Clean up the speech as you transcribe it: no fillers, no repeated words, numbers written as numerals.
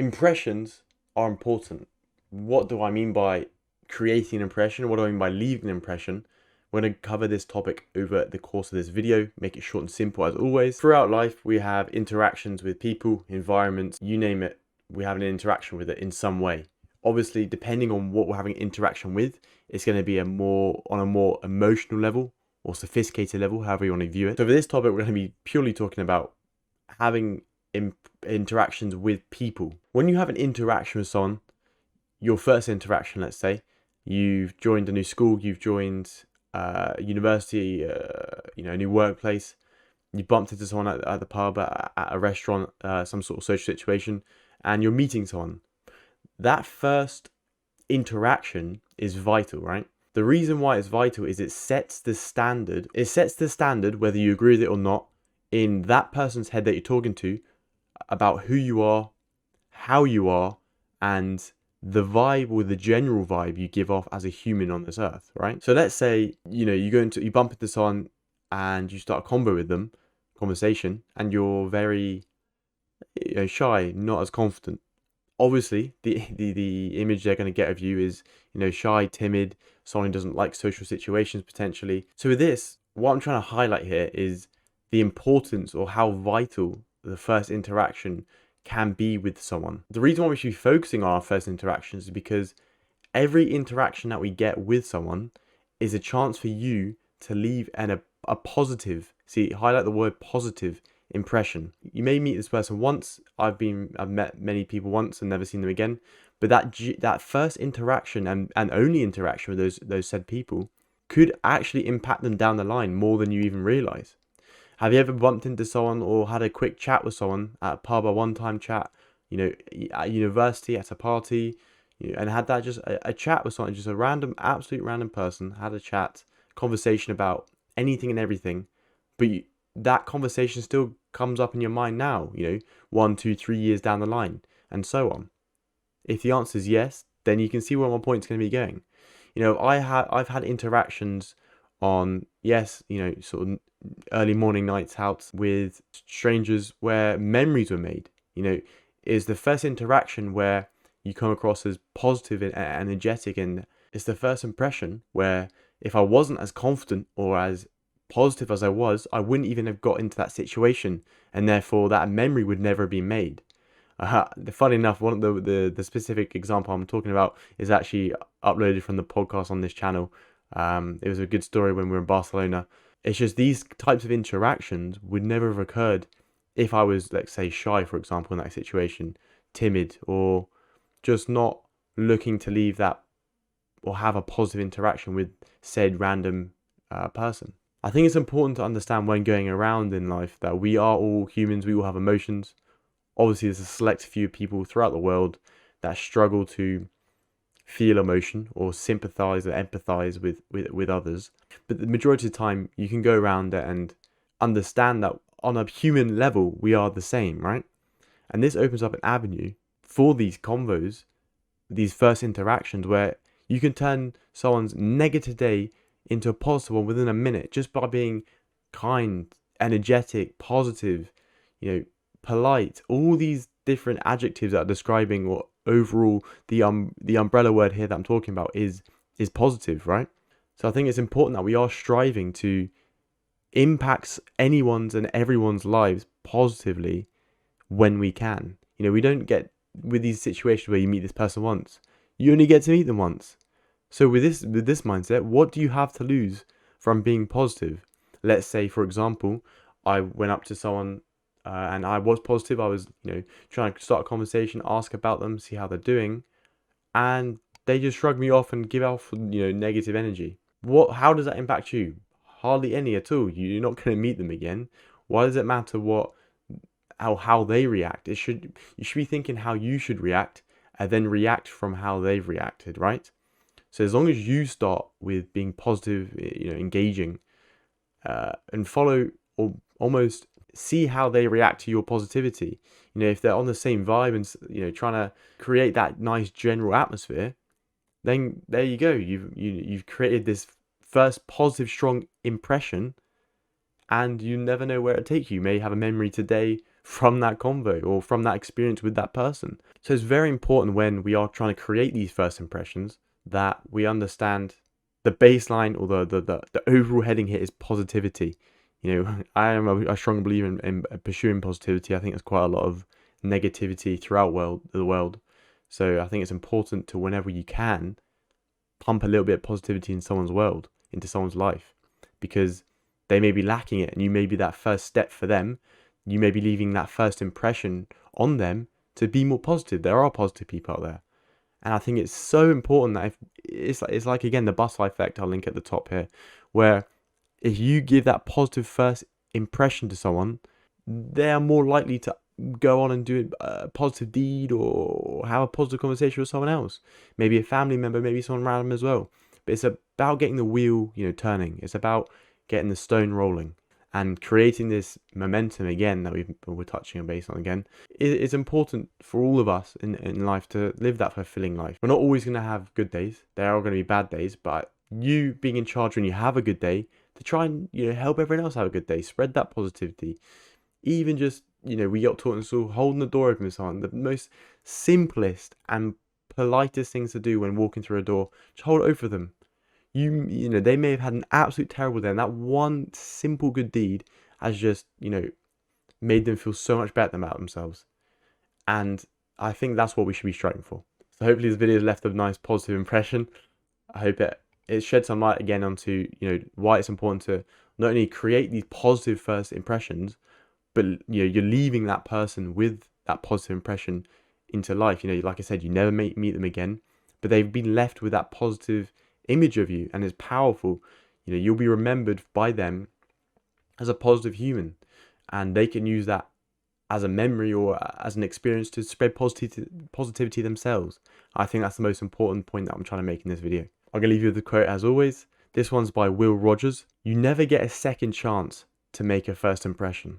Impressions are important. What do I mean by creating an impression? What do I mean by leaving an impression? We're going to cover this topic over the course of this video, make it short and simple as always. Throughout life, we have interactions with people, environments, you name it, we have an interaction with it in some way. Obviously, depending on what we're having an interaction with, it's going to be on a more emotional level or sophisticated level, however you want to view it. So for this topic, we're going to be purely talking about having interactions with people. When you have an interaction with someone, your first interaction, let's say, you've joined a new school, you've joined university, a new workplace, you bumped into someone at the pub, at a restaurant, some sort of social situation, and you're meeting someone. That first interaction is vital, right? The reason why it's vital is it sets the standard. It sets the standard, whether you agree with it or not, in that person's head that you're talking to, about who you are, how you are, and the vibe or the general vibe you give off as a human on this earth, right? So let's say, you bump into someone and you start a conversation, and you're very shy, not as confident. Obviously, the image they're going to get of you is, shy, timid, someone who doesn't like social situations potentially. So with this, what I'm trying to highlight here is the importance or how vital the first interaction can be with someone. The reason why we should be focusing on our first interactions is because every interaction that we get with someone is a chance for you to leave a positive, highlight the word positive, impression. You may meet this person once. I've met many people once and never seen them again, but that first interaction and only interaction with those said people could actually impact them down the line more than you even realize. Have you ever bumped into someone or had a quick chat with someone at a pub, a one-time chat, at university, at a party, and had that just a chat with someone, just a absolute random person, had a chat, conversation about anything and everything, but that conversation still comes up in your mind now, 1, 2, 3 years down the line, and so on. If the answer is yes, then you can see where my point's going to be going. I've had interactions on, sort of early morning nights out with strangers where memories were made. Is the first interaction where you come across as positive and energetic, and it's the first impression where if I wasn't as confident or as positive as I was, I wouldn't even have got into that situation, and therefore that memory would never have been made. Funny enough, one of the specific example I'm talking about is actually uploaded from the podcast on this channel. It was a good story when we were in Barcelona. It's just these types of interactions would never have occurred if I was, let's say, shy, for example, in that situation, timid, or just not looking to leave that or have a positive interaction with said random person. I think it's important to understand when going around in life that we are all humans, we all have emotions. Obviously, there's a select few people throughout the world that struggle to feel emotion or sympathize or empathize with others. But the majority of the time, you can go around it and understand that on a human level, we are the same, right? And this opens up an avenue for these convos, these first interactions, where you can turn someone's negative day into a positive one within a minute just by being kind, energetic, positive, polite. All these different adjectives that are describing what overall the umbrella word here that I'm talking about is positive, right? So I think it's important that we are striving to impact anyone's and everyone's lives positively when we can. We don't get with these situations where you meet this person once. You only get to meet them once. So with this mindset, what do you have to lose from being positive? Let's say, for example, I went up to someone and I was positive. I was, trying to start a conversation, ask about them, see how they're doing, and they just shrug me off and give off, negative energy. How does that impact you? Hardly any at all. You're not going to meet them again. Why does it matter how they react? You should be thinking how you should react and then react from how they've reacted, right? So as long as you start with being positive, engaging, and follow or almost see how they react to your positivity. If they're on the same vibe and trying to create that nice general atmosphere, then there you go. You've created this first positive, strong impression, and you never know where it takes you. You may have a memory today from that convo or from that experience with that person. So it's very important when we are trying to create these first impressions that we understand the baseline, or the overall heading here is positivity. You know, I am a strong believer in pursuing positivity. I think there's quite a lot of negativity throughout the world. So I think it's important to, whenever you can, pump a little bit of positivity in someone's world, into someone's life, because they may be lacking it, and you may be that first step for them. You may be leaving that first impression on them to be more positive. There are positive people out there. And I think it's so important that if it's like again the butterfly effect, I'll link at the top here, where if you give that positive first impression to someone, they are more likely to go on and do a positive deed or have a positive conversation with someone else. Maybe a family member, maybe someone random as well. But it's about getting the wheel, turning. It's about getting the stone rolling and creating this momentum again that we're touching on base on again. It's important for all of us in life to live that fulfilling life. We're not always going to have good days. There are going to be bad days, but you being in charge when you have a good day, to try and help everyone else have a good day, spread that positivity. Even just we got taught in school, holding the door open for someone, the most simplest and politest things to do when walking through a door, just hold it open for them. They may have had an absolute terrible day, and that one simple good deed has just made them feel so much better about themselves. And I think that's what we should be striving for. So hopefully this video has left a nice positive impression. I hope it sheds some light again onto why it's important to not only create these positive first impressions, but you're leaving that person with that positive impression into life. Like I said, you never meet them again, but they've been left with that positive image of you, and it's powerful. You'll be remembered by them as a positive human, and they can use that as a memory or as an experience to spread positivity themselves. I think that's the most important point that I'm trying to make in this video. I'm going to leave you with the quote as always. This one's by Will Rogers. You never get a second chance to make a first impression.